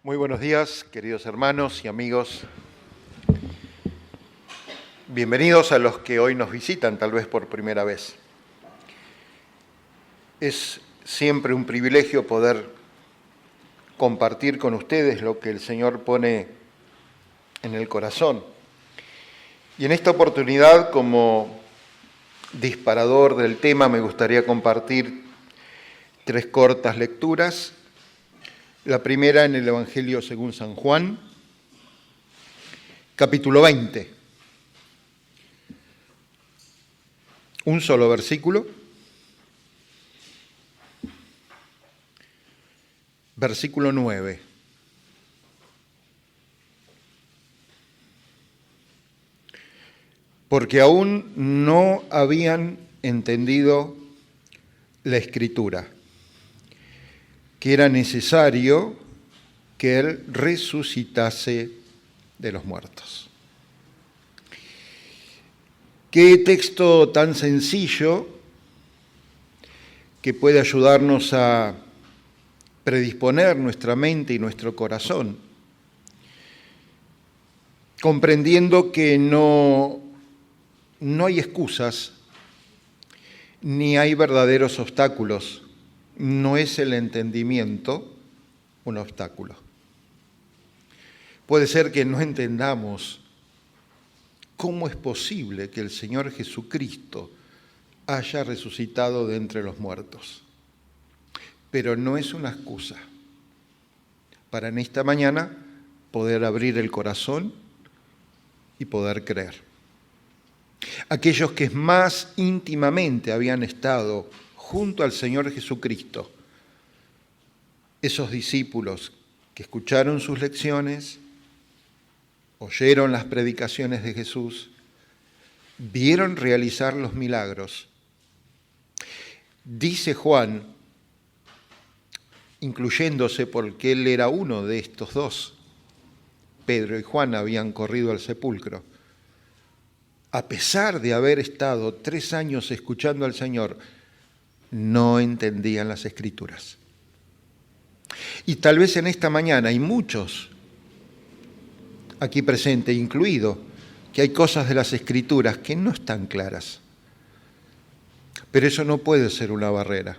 Muy buenos días, queridos hermanos y amigos. Bienvenidos a los que hoy nos visitan, tal vez por primera vez. Es siempre un privilegio poder compartir con ustedes lo que el Señor pone en el corazón. Y en esta oportunidad, como disparador del tema, me gustaría compartir 3 cortas lecturas. La primera en el Evangelio según San Juan, capítulo 20. Un solo versículo. Versículo 9. Porque aún no habían entendido la Escritura, que era necesario que Él resucitase de los muertos. Qué texto tan sencillo que puede ayudarnos a predisponer nuestra mente y nuestro corazón, comprendiendo que no hay excusas ni hay verdaderos obstáculos. No es el entendimiento un obstáculo. Puede ser que no entendamos cómo es posible que el Señor Jesucristo haya resucitado de entre los muertos, pero no es una excusa para en esta mañana poder abrir el corazón y poder creer. Aquellos que más íntimamente habían estado junto al Señor Jesucristo, esos discípulos que escucharon sus lecciones, oyeron las predicaciones de Jesús, vieron realizar los milagros. Dice Juan, incluyéndose porque él era uno de estos dos, Pedro y Juan habían corrido al sepulcro. A pesar de haber estado 3 años escuchando al Señor, no entendían las Escrituras. Y tal vez en esta mañana hay muchos aquí presentes, incluido, que hay cosas de las Escrituras que no están claras. Pero eso no puede ser una barrera,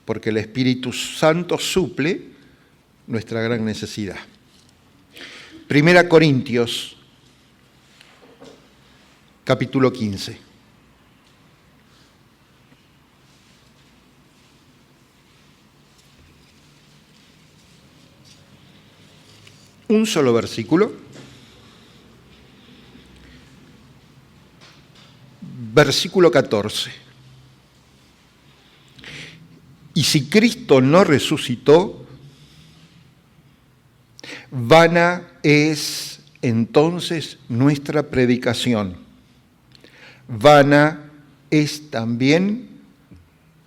porque el Espíritu Santo suple nuestra gran necesidad. 1 Corintios, capítulo 15. Un solo versículo. Versículo 14. Y si Cristo no resucitó, vana es entonces nuestra predicación. Vana es también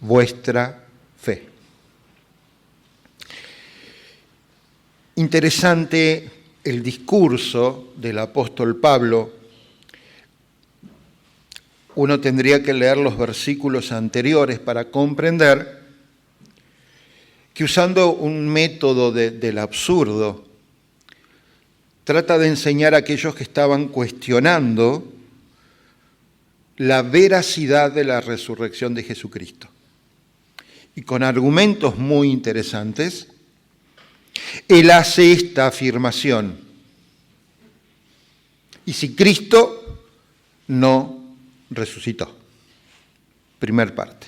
vuestra fe. Interesante el discurso del apóstol Pablo. Uno tendría que leer los versículos anteriores para comprender que usando un método del absurdo, trata de enseñar a aquellos que estaban cuestionando la veracidad de la resurrección de Jesucristo. Y con argumentos muy interesantes, él hace esta afirmación: y si Cristo no resucitó. Primer parte.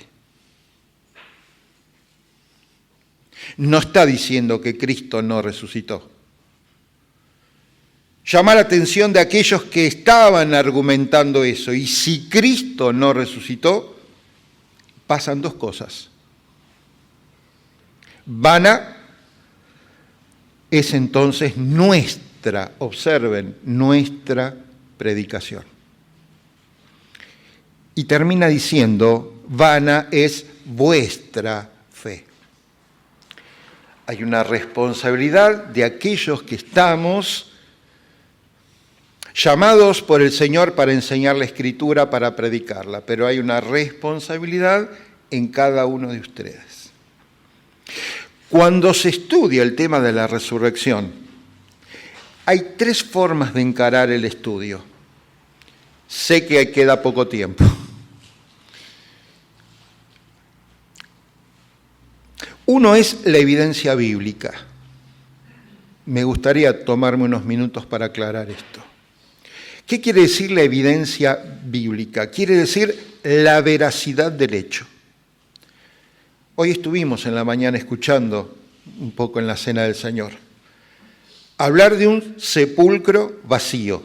No está diciendo que Cristo no resucitó. Llama la atención de aquellos que estaban argumentando eso. Y si Cristo no resucitó, pasan 2 cosas. Vana es entonces nuestra, observen, nuestra predicación. Y termina diciendo, vana es vuestra fe. Hay una responsabilidad de aquellos que estamos llamados por el Señor para enseñar la Escritura, para predicarla, pero hay una responsabilidad en cada uno de ustedes. Cuando se estudia el tema de la resurrección, hay 3 formas de encarar el estudio. Sé que queda poco tiempo. Uno es la evidencia bíblica. Me gustaría tomarme unos minutos para aclarar esto. ¿Qué quiere decir la evidencia bíblica? Quiere decir la veracidad del hecho. Hoy estuvimos en la mañana escuchando un poco en la Cena del Señor hablar de un sepulcro vacío,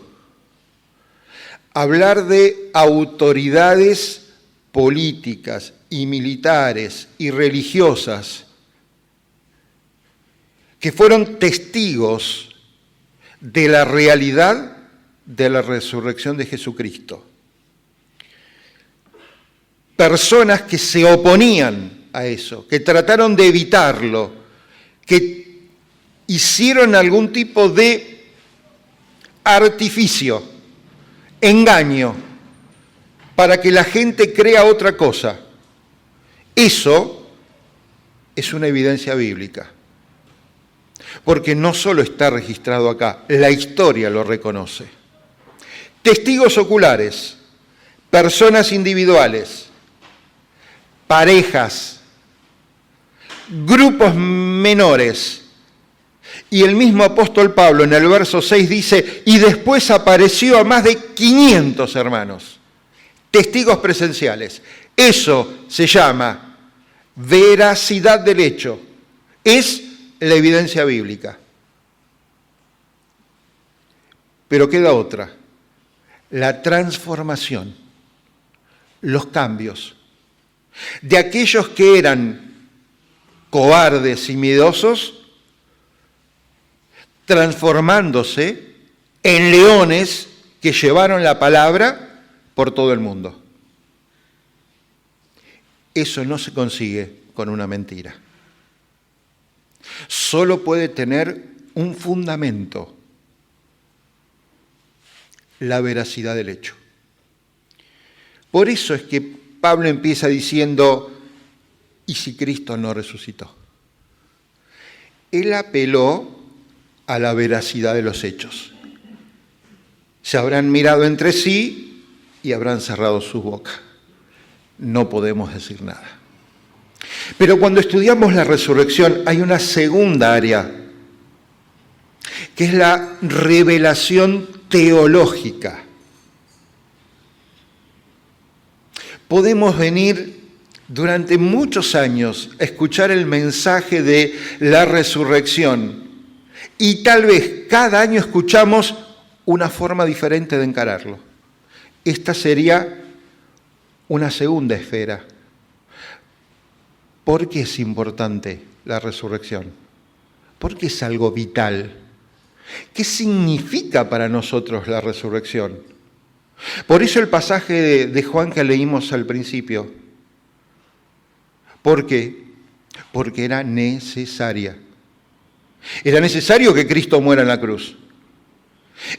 hablar de autoridades políticas y militares y religiosas que fueron testigos de la realidad de la resurrección de Jesucristo. Personas que se oponían a eso, que trataron de evitarlo, que hicieron algún tipo de artificio, engaño, para que la gente crea otra cosa. Eso es una evidencia bíblica. Porque no solo está registrado acá, la historia lo reconoce. Testigos oculares, personas individuales, parejas, grupos menores. Y el mismo apóstol Pablo en el verso 6 dice, y después apareció a más de 500 hermanos, testigos presenciales. Eso se llama veracidad del hecho. Es la evidencia bíblica. Pero queda otra, la transformación, los cambios de aquellos que eran cobardes y miedosos, transformándose en leones que llevaron la palabra por todo el mundo. Eso no se consigue con una mentira. Solo puede tener un fundamento, la veracidad del hecho. Por eso es que Pablo empieza diciendo, ¿y si Cristo no resucitó? Él apeló a la veracidad de los hechos. Se habrán mirado entre sí y habrán cerrado su boca. No podemos decir nada. Pero cuando estudiamos la resurrección hay una segunda área, que es la revelación teológica. Podemos venir durante muchos años a escuchar el mensaje de la resurrección y tal vez cada año escuchamos una forma diferente de encararlo. Esta sería una segunda esfera. ¿Por qué es importante la resurrección? ¿Por qué es algo vital? ¿Qué significa para nosotros la resurrección? Por eso el pasaje de Juan que leímos al principio. ¿Por qué? Porque era necesaria. Era necesario que Cristo muera en la cruz.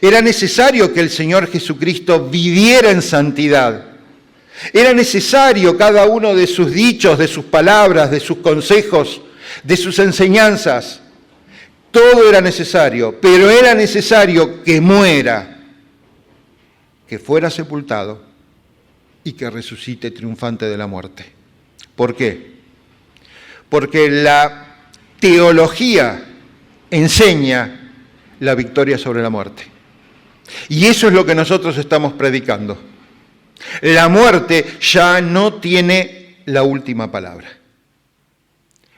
Era necesario que el Señor Jesucristo viviera en santidad. Era necesario cada uno de sus dichos, de sus palabras, de sus consejos, de sus enseñanzas. Todo era necesario, pero era necesario que muera, que fuera sepultado y que resucite triunfante de la muerte. ¿Por qué? Porque la teología enseña la victoria sobre la muerte. Y eso es lo que nosotros estamos predicando. La muerte ya no tiene la última palabra.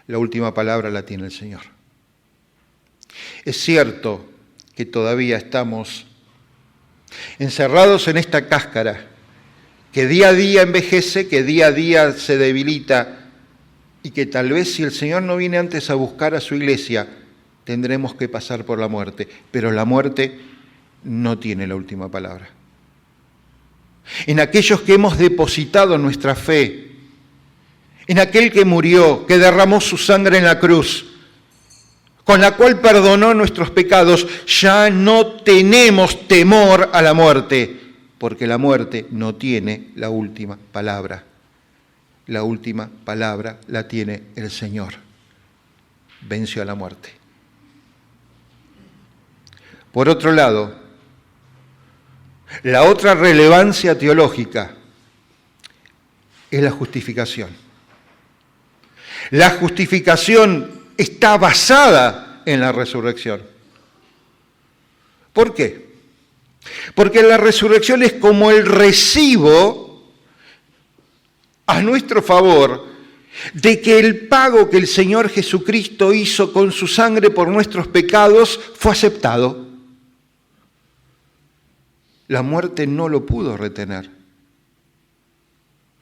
La última palabra la tiene el Señor. Es cierto que todavía estamos encerrados en esta cáscara que día a día envejece, que día a día se debilita y que tal vez si el Señor no viene antes a buscar a su iglesia, tendremos que pasar por la muerte. Pero la muerte no tiene la última palabra. En aquellos que hemos depositado nuestra fe, en aquel que murió, que derramó su sangre en la cruz, con la cual perdonó nuestros pecados, ya no tenemos temor a la muerte, porque la muerte no tiene la última palabra. La última palabra la tiene el Señor. venció a la muerte. Por otro lado, la otra relevancia teológica es la justificación. La justificación está basada en la resurrección. ¿Por qué? Porque la resurrección es como el recibo a nuestro favor de que el pago que el Señor Jesucristo hizo con su sangre por nuestros pecados fue aceptado. La muerte no lo pudo retener.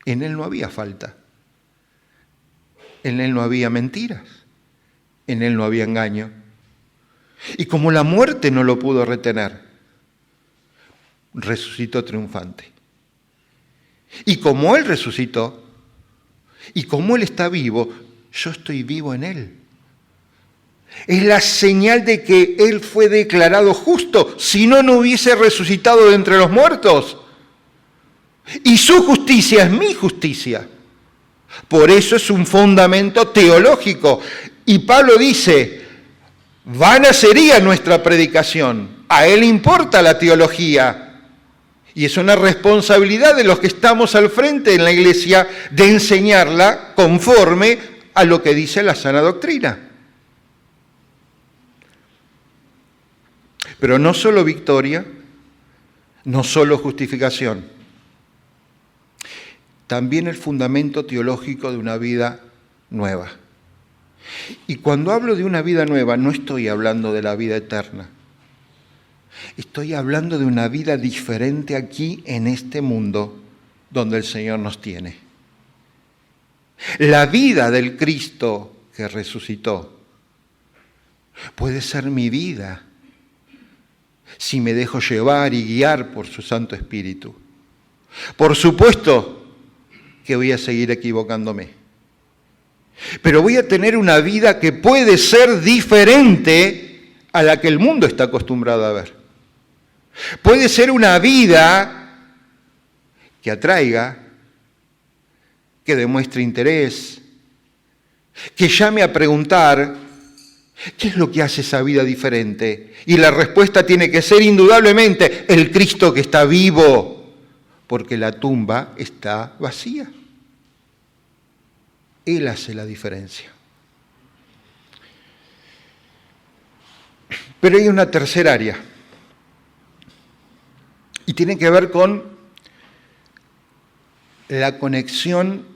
En Él no había falta. En Él no había mentiras. En Él no había engaño. Y como la muerte no lo pudo retener, resucitó triunfante. Y como Él resucitó, y como Él está vivo, yo estoy vivo en Él. Es la señal de que Él fue declarado justo, si no, no hubiese resucitado de entre los muertos. Y su justicia es mi justicia. Por eso es un fundamento teológico. Y Pablo dice, vana sería nuestra predicación. A Él importa la teología. Y es una responsabilidad de los que estamos al frente en la iglesia de enseñarla conforme a lo que dice la sana doctrina. Pero no solo victoria, no solo justificación, también el fundamento teológico de una vida nueva. Y cuando hablo de una vida nueva, no estoy hablando de la vida eterna. Estoy hablando de una vida diferente aquí en este mundo donde el Señor nos tiene. La vida del Cristo que resucitó puede ser mi vida si me dejo llevar y guiar por su Santo Espíritu. Por supuesto que voy a seguir equivocándome, pero voy a tener una vida que puede ser diferente a la que el mundo está acostumbrado a ver. Puede ser una vida que atraiga, que demuestre interés, que llame a preguntar, ¿qué es lo que hace esa vida diferente? Y la respuesta tiene que ser indudablemente el Cristo que está vivo, porque la tumba está vacía. Él hace la diferencia. Pero hay una tercera área. Y tiene que ver con la conexión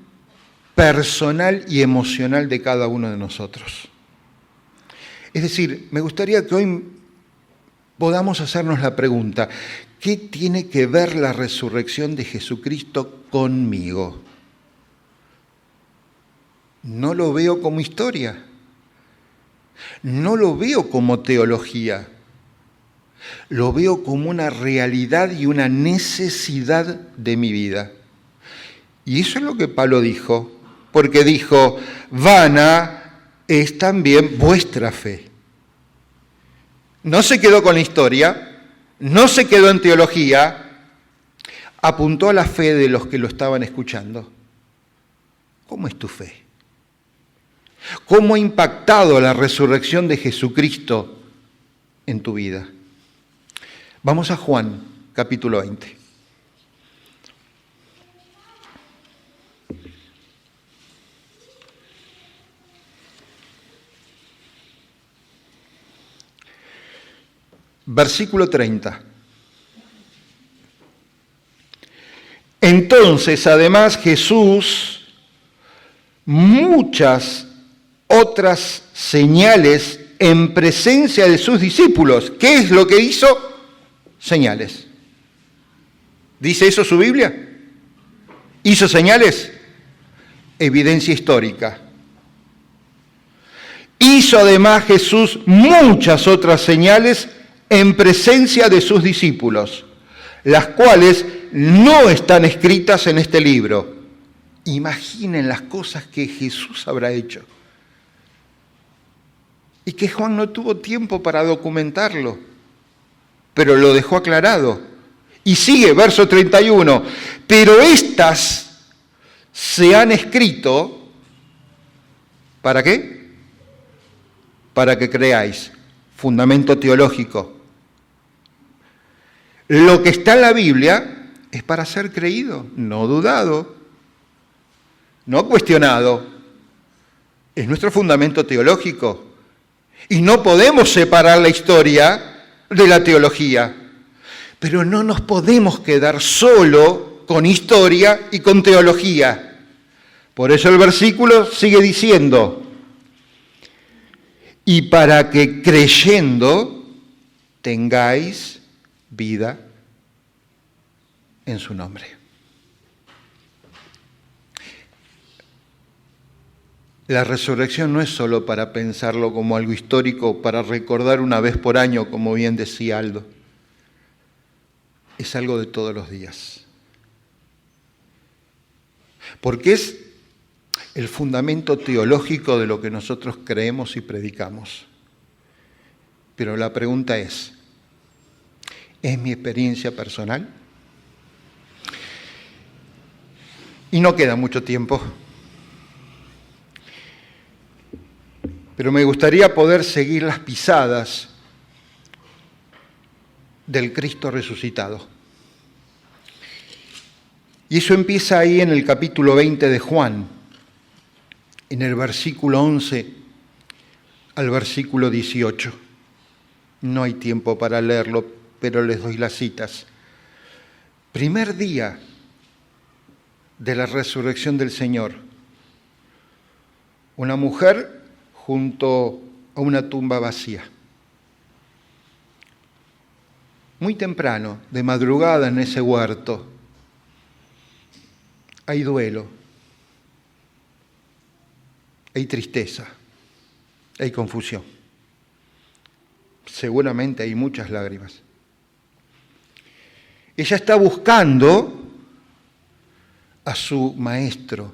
personal y emocional de cada uno de nosotros. Es decir, me gustaría que hoy podamos hacernos la pregunta, ¿qué tiene que ver la resurrección de Jesucristo conmigo? No lo veo como historia, no lo veo como teología. Lo veo como una realidad y una necesidad de mi vida. Y eso es lo que Pablo dijo, porque dijo, vana es también vuestra fe. No se quedó con la historia, no se quedó en teología, apuntó a la fe de los que lo estaban escuchando. ¿Cómo es tu fe? ¿Cómo ha impactado la resurrección de Jesucristo en tu vida? Vamos a Juan, capítulo 20. Versículo 30. Entonces, además, Jesús, muchas otras señales en presencia de sus discípulos. ¿Qué es lo que hizo? Señales. ¿Dice eso su Biblia? ¿Hizo señales? Evidencia histórica. Hizo además Jesús muchas otras señales en presencia de sus discípulos, las cuales no están escritas en este libro. Imaginen las cosas que Jesús habrá hecho. Y que Juan no tuvo tiempo para documentarlo, pero lo dejó aclarado. Y sigue, verso 31. Pero estas se han escrito, ¿para qué? para que creáis. Fundamento teológico. Lo que está en la Biblia es para ser creído, no dudado, no cuestionado. Es nuestro fundamento teológico. Y no podemos separar la historia de la teología. Pero no nos podemos quedar solo con historia y con teología. Por eso el versículo sigue diciendo, y para que creyendo tengáis vida en su nombre. La resurrección no es solo para pensarlo como algo histórico, para recordar una vez por año, como bien decía Aldo. Es algo de todos los días. Porque es el fundamento teológico de lo que nosotros creemos y predicamos. Pero la pregunta ¿es mi experiencia personal? Y no queda mucho tiempo. Pero me gustaría poder seguir las pisadas del Cristo resucitado. Y eso empieza ahí en el capítulo 20 de Juan, en el versículo 11 al versículo 18. No hay tiempo para leerlo, pero les doy las citas. Primer día de la resurrección del Señor. Una mujer junto a una tumba vacía. Muy temprano, de madrugada en ese huerto, hay duelo, hay tristeza, hay confusión. Seguramente hay muchas lágrimas. Ella está buscando a su maestro,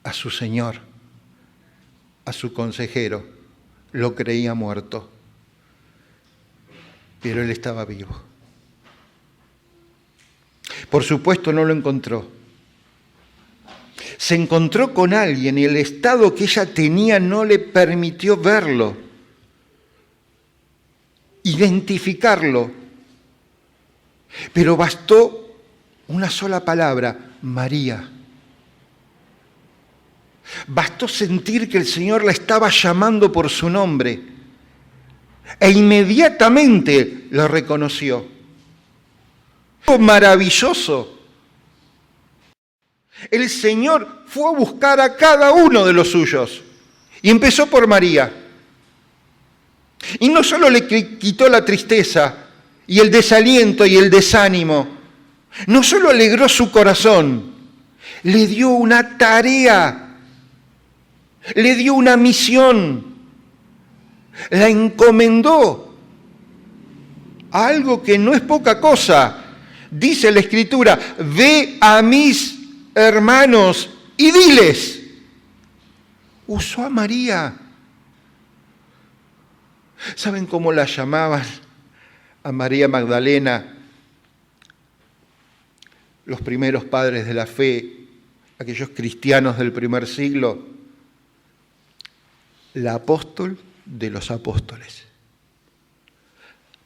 a su Señor, a su consejero. Lo creía muerto, pero él estaba vivo. Por supuesto no lo encontró. Se encontró con alguien y el estado que ella tenía no le permitió verlo, identificarlo. Pero bastó una sola palabra, María. Bastó sentir que el Señor la estaba llamando por su nombre e inmediatamente lo reconoció. Maravilloso. El Señor fue a buscar a cada uno de los suyos y empezó por María. Y no solo le quitó la tristeza y el desaliento y el desánimo, no solo alegró su corazón, le dio una tarea, le dio una misión, la encomendó a algo que no es poca cosa. Dice la Escritura, ve a mis hermanos y diles. Usó a María. ¿Saben cómo la llamaban a María Magdalena los primeros padres de la fe, aquellos cristianos del primer siglo? La apóstol de los apóstoles.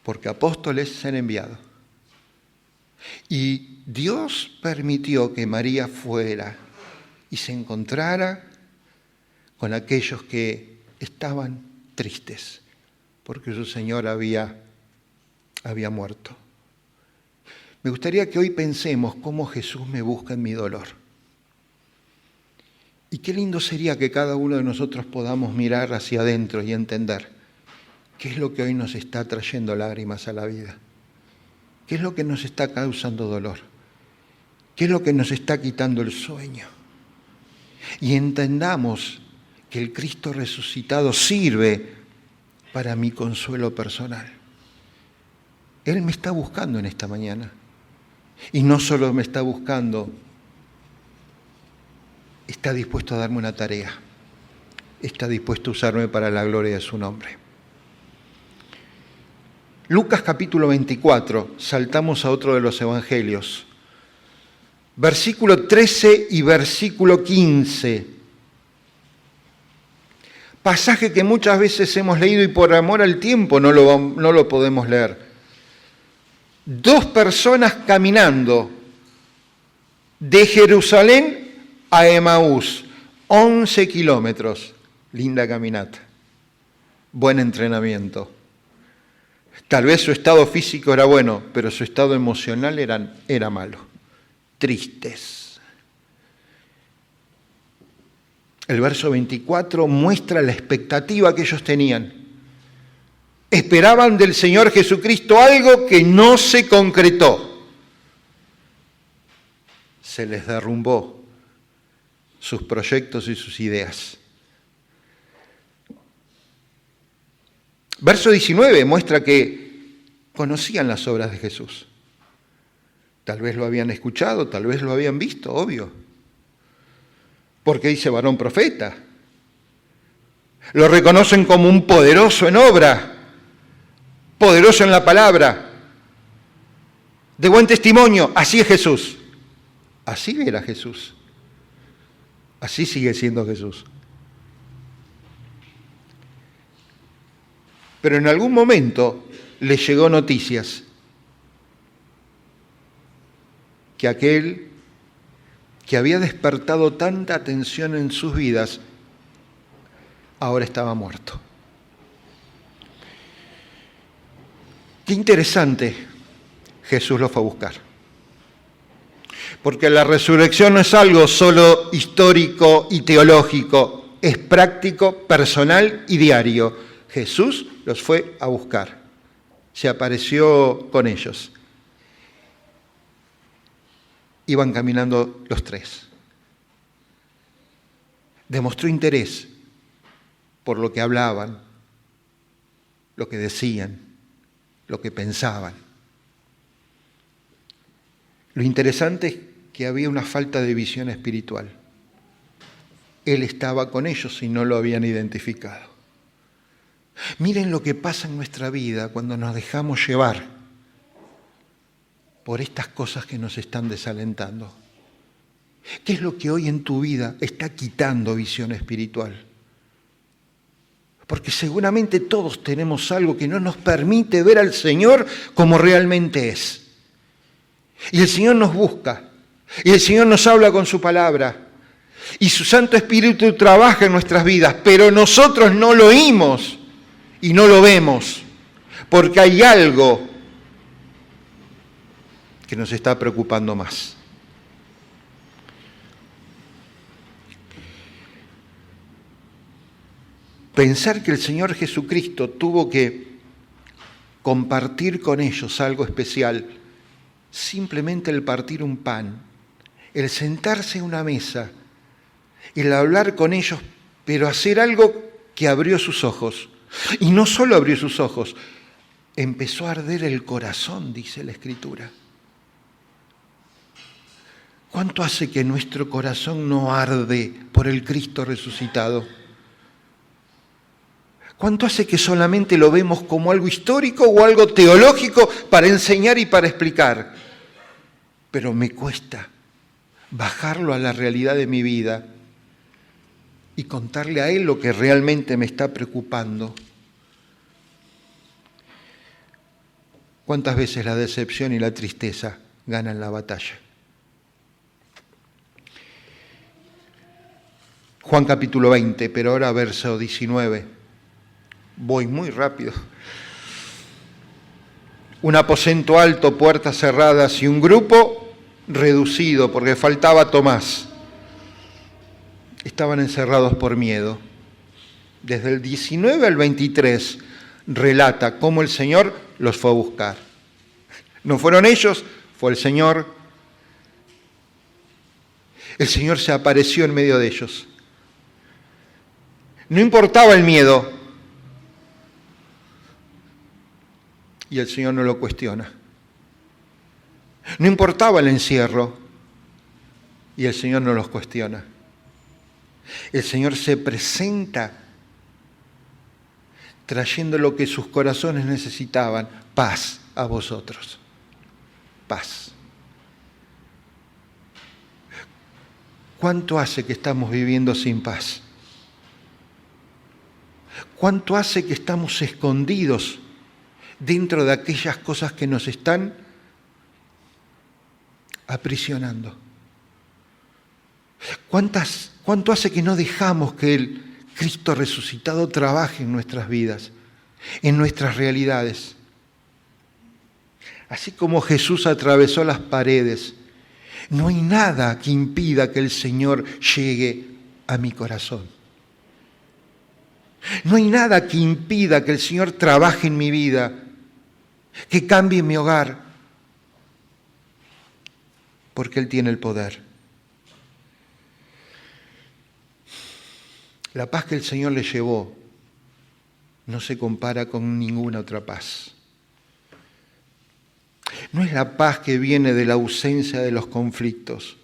Porque apóstoles se han enviado. Y Dios permitió que María fuera y se encontrara con aquellos que estaban tristes, porque su Señor había muerto. Me gustaría que hoy pensemos cómo Jesús me busca en mi dolor. Y qué lindo sería que cada uno de nosotros podamos mirar hacia adentro y entender qué es lo que hoy nos está trayendo lágrimas a la vida. ¿Qué es lo que nos está causando dolor? ¿Qué es lo que nos está quitando el sueño? Y entendamos que el Cristo resucitado sirve para mi consuelo personal. Él me está buscando en esta mañana. Y no solo me está buscando, está dispuesto a darme una tarea. Está dispuesto a usarme para la gloria de su nombre. Lucas capítulo 24, saltamos a otro de los evangelios. Versículo 13 y versículo 15. Pasaje que muchas veces hemos leído y por amor al tiempo no lo podemos leer. 2 personas caminando de Jerusalén a Emaús, 11 kilómetros. Linda caminata, buen entrenamiento. Tal vez su estado físico era bueno, pero su estado emocional era malo. Tristes. El verso 24 muestra la expectativa que ellos tenían. Esperaban del Señor Jesucristo algo que no se concretó. Se les derrumbó sus proyectos y sus ideas. Verso 19 muestra que conocían las obras de Jesús. Tal vez lo habían escuchado, tal vez lo habían visto, obvio. Porque dice varón profeta. Lo reconocen como un poderoso en obra, poderoso en la palabra, de buen testimonio. Así es Jesús. Así era Jesús. Así sigue siendo Jesús. Pero en algún momento les llegó noticias que aquel que había despertado tanta atención en sus vidas, ahora estaba muerto. Qué interesante, Jesús lo fue a buscar. Porque la resurrección no es algo solo histórico y teológico, es práctico, personal y diario. Jesús los fue a buscar, se apareció con ellos. Iban caminando los 3. Demostró interés por lo que hablaban, lo que decían, lo que pensaban. Lo interesante es que había una falta de visión espiritual. Él estaba con ellos y no lo habían identificado. Miren lo que pasa en nuestra vida cuando nos dejamos llevar por estas cosas que nos están desalentando. ¿Qué es lo que hoy en tu vida está quitando visión espiritual? Porque seguramente todos tenemos algo que no nos permite ver al Señor como realmente es. Y el Señor nos busca, y el Señor nos habla con su palabra, y su Santo Espíritu trabaja en nuestras vidas, pero nosotros no lo oímos y no lo vemos, porque hay algo que nos está preocupando más. Pensar que el Señor Jesucristo tuvo que compartir con ellos algo especial, simplemente el partir un pan, el sentarse en una mesa, el hablar con ellos, pero hacer algo que abrió sus ojos. Y no solo abrió sus ojos, empezó a arder el corazón, dice la Escritura. ¿Cuánto hace que nuestro corazón no arde por el Cristo resucitado? ¿Cuánto hace que solamente lo vemos como algo histórico o algo teológico para enseñar y para explicar? Pero me cuesta bajarlo a la realidad de mi vida y contarle a Él lo que realmente me está preocupando. ¿Cuántas veces la decepción y la tristeza ganan la batalla? Juan capítulo 20, pero ahora verso 19. Voy muy rápido. Un aposento alto, puertas cerradas y un grupo reducido porque faltaba Tomás. Estaban encerrados por miedo. Desde el 19 al 23 relata cómo el Señor los fue a buscar. No fueron ellos, fue el Señor. El Señor se apareció en medio de ellos. No importaba el miedo. Y el Señor no lo cuestiona. No importaba el encierro. Y el Señor no los cuestiona. El Señor se presenta trayendo lo que sus corazones necesitaban, paz a vosotros. Paz. ¿Cuánto hace que estamos viviendo sin paz? ¿Cuánto hace que estamos escondidos dentro de aquellas cosas que nos están aprisionando? ¿Cuánto hace que no dejamos que el Cristo resucitado trabaje en nuestras vidas, en nuestras realidades? Así como Jesús atravesó las paredes, no hay nada que impida que el Señor llegue a mi corazón. No hay nada que impida que el Señor trabaje en mi vida, que cambie mi hogar, porque Él tiene el poder. La paz que el Señor le llevó no se compara con ninguna otra paz. No es la paz que viene de la ausencia de los conflictos,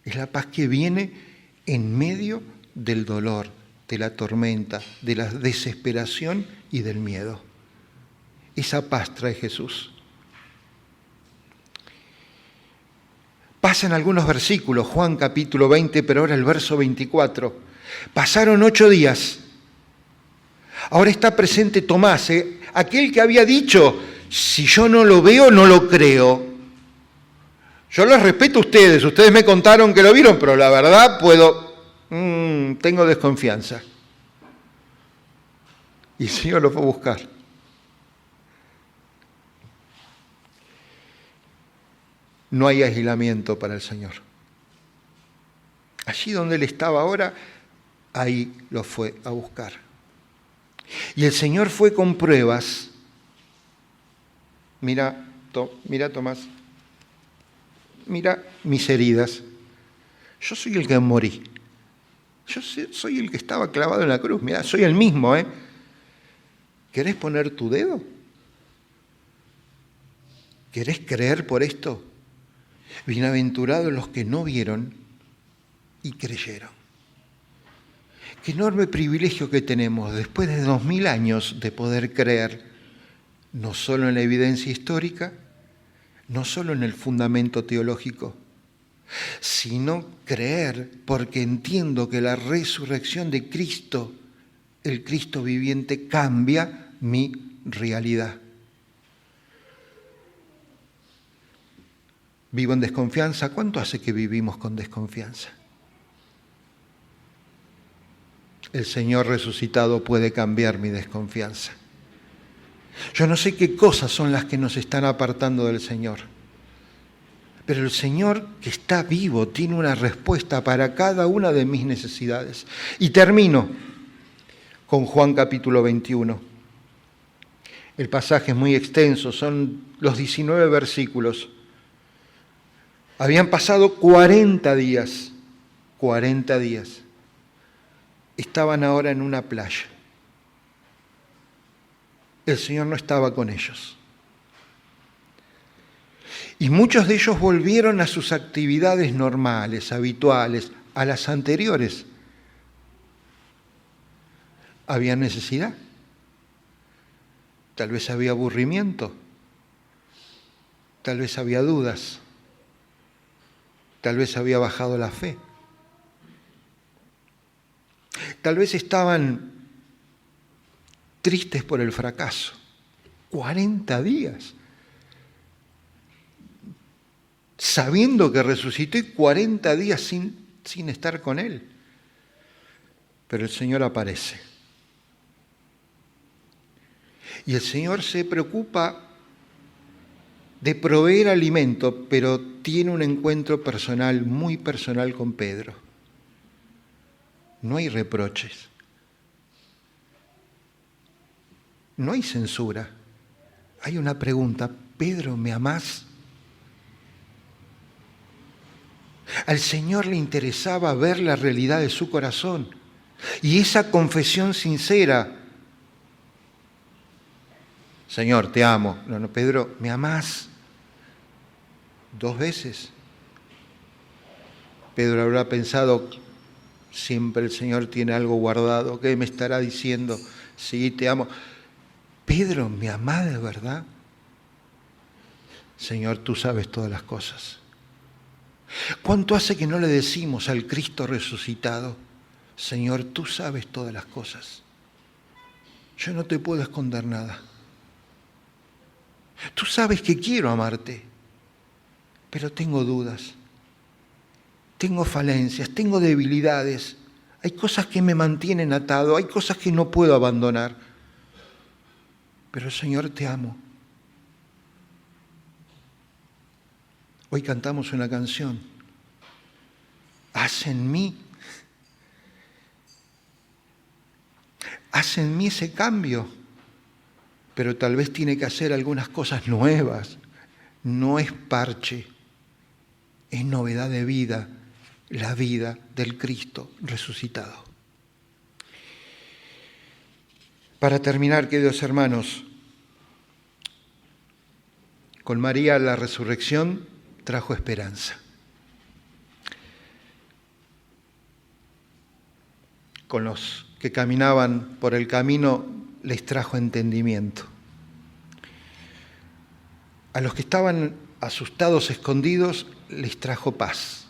es la paz que viene en medio del dolor, de la tormenta, de la desesperación y del miedo. Esa paz trae Jesús. Pasan algunos versículos, Juan capítulo 20, pero ahora el verso 24. Pasaron 8 días. Ahora está presente Tomás, aquel que había dicho, si yo no lo veo, no lo creo. Yo los respeto a ustedes me contaron que lo vieron, pero la verdad tengo desconfianza. Y el Señor lo fue a buscar. No hay aislamiento para el Señor. Allí donde Él estaba ahora, ahí lo fue a buscar. Y el Señor fue con pruebas. Mira, Tomás, mira mis heridas. Yo soy el que morí. Yo soy el que estaba clavado en la cruz. Mira, soy el mismo, ¿eh? ¿Querés poner tu dedo? ¿Querés creer por esto? Bienaventurados los que no vieron y creyeron. Qué enorme privilegio que tenemos después de 2000 años de poder creer, no solo en la evidencia histórica, no solo en el fundamento teológico, sino creer porque entiendo que la resurrección de Cristo, el Cristo viviente, cambia mi realidad. Vivo en desconfianza. ¿Cuánto hace que vivimos con desconfianza? El Señor resucitado puede cambiar mi desconfianza. Yo no sé qué cosas son las que nos están apartando del Señor, pero el Señor que está vivo tiene una respuesta para cada una de mis necesidades. Y termino con Juan capítulo 21. El pasaje es muy extenso, son los 19 versículos. Habían pasado 40 días. Estaban ahora en una playa. El Señor no estaba con ellos. Y muchos de ellos volvieron a sus actividades normales, habituales, a las anteriores. Había necesidad. Tal vez había aburrimiento. Tal vez había dudas. Tal vez había bajado la fe. Tal vez estaban tristes por el fracaso. 40 días. Sabiendo que resucitó y 40 días sin estar con Él. Pero el Señor aparece. Y el Señor se preocupa de proveer alimento, pero tiene un encuentro personal, muy personal con Pedro. No hay reproches. No hay censura. Hay una pregunta: Pedro, ¿me amás? Al Señor le interesaba ver la realidad de su corazón y esa confesión sincera. Señor, te amo. No, Pedro, ¿me amás? 2 veces. Pedro habrá pensado, siempre el Señor tiene algo guardado. ¿Qué me estará diciendo? Sí, te amo. Pedro, ¿me amás de verdad? Señor, tú sabes todas las cosas. ¿Cuánto hace que no le decimos al Cristo resucitado, Señor, tú sabes todas las cosas? yo no te puedo esconder nada. Tú sabes que quiero amarte, pero tengo dudas, tengo falencias, tengo debilidades, hay cosas que me mantienen atado, hay cosas que no puedo abandonar, pero Señor, te amo. Hoy cantamos una canción, haz en mí ese cambio, pero tal vez tiene que hacer algunas cosas nuevas. No es parche, es novedad de vida, la vida del Cristo resucitado. Para terminar, queridos hermanos, con María la resurrección trajo esperanza. Con los que caminaban por el camino les trajo entendimiento. A los que estaban asustados, escondidos, les trajo paz.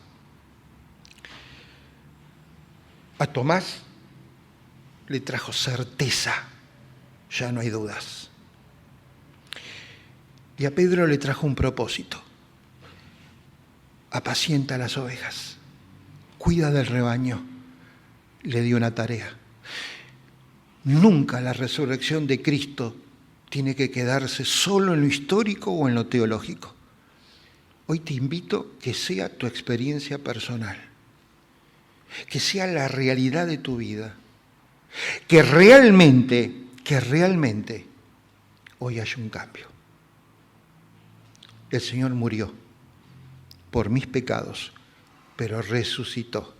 A Tomás le trajo certeza, ya no hay dudas. Y a Pedro le trajo un propósito. Apacienta las ovejas, cuida del rebaño, le dio una tarea. Nunca la resurrección de Cristo tiene que quedarse solo en lo histórico o en lo teológico. Hoy te invito que sea tu experiencia personal, que sea la realidad de tu vida, que realmente hoy haya un cambio. El Señor murió por mis pecados, pero resucitó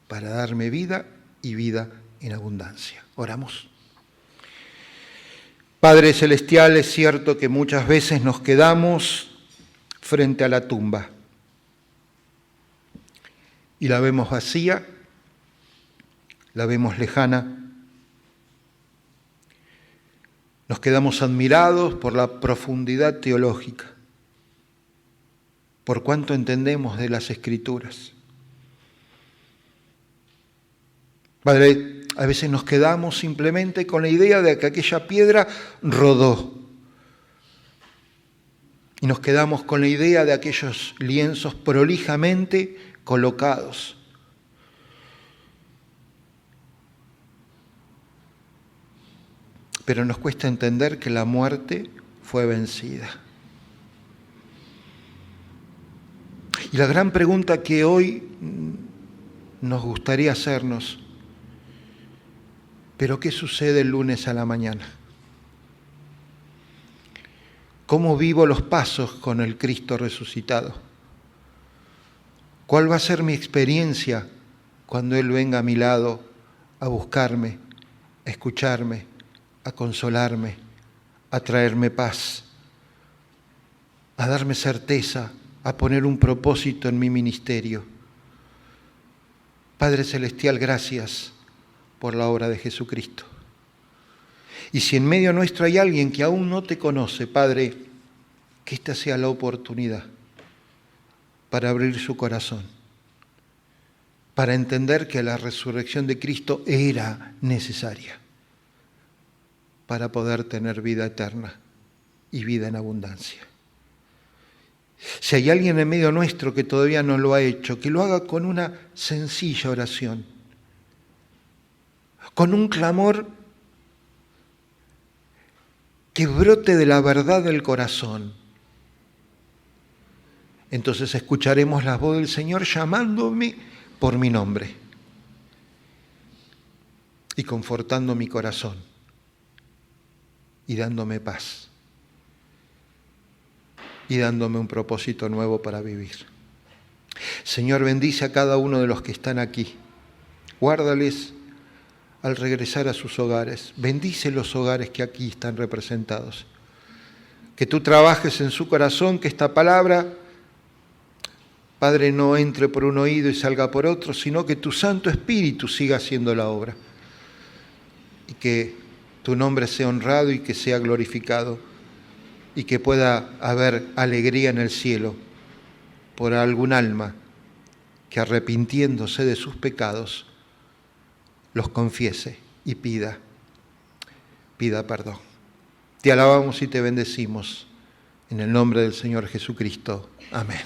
para darme vida y vida en abundancia. Oramos. Padre Celestial, es cierto que muchas veces nos quedamos frente a la tumba y la vemos vacía, la vemos lejana. Nos quedamos admirados por la profundidad teológica, por cuánto entendemos de las Escrituras. Padre, a veces nos quedamos simplemente con la idea de que aquella piedra rodó. Y nos quedamos con la idea de aquellos lienzos prolijamente colocados. Pero nos cuesta entender que la muerte fue vencida. Y la gran pregunta que hoy nos gustaría hacernos: ¿pero qué sucede el lunes a la mañana? ¿Cómo vivo los pasos con el Cristo resucitado? ¿Cuál va a ser mi experiencia cuando Él venga a mi lado a buscarme, a escucharme, a consolarme, a traerme paz, a darme certeza, a poner un propósito en mi ministerio? Padre Celestial, gracias por la obra de Jesucristo. Y si en medio nuestro hay alguien que aún no te conoce, Padre, que esta sea la oportunidad para abrir su corazón, para entender que la resurrección de Cristo era necesaria para poder tener vida eterna y vida en abundancia. Si hay alguien en medio nuestro que todavía no lo ha hecho, que lo haga con una sencilla oración, con un clamor que brote de la verdad del corazón. Entonces escucharemos la voz del Señor llamándome por mi nombre y confortando mi corazón y dándome paz y dándome un propósito nuevo para vivir. Señor, bendice a cada uno de los que están aquí. Guárdales al regresar a sus hogares. Bendice los hogares que aquí están representados. Que tú trabajes en su corazón, que esta palabra, Padre, no entre por un oído y salga por otro, sino que tu Santo Espíritu siga haciendo la obra. Y que tu nombre sea honrado y que sea glorificado. Y que pueda haber alegría en el cielo por algún alma que, arrepintiéndose de sus pecados, los confiese y pida pida perdón. Te alabamos y te bendecimos. En el nombre del Señor Jesucristo. Amén.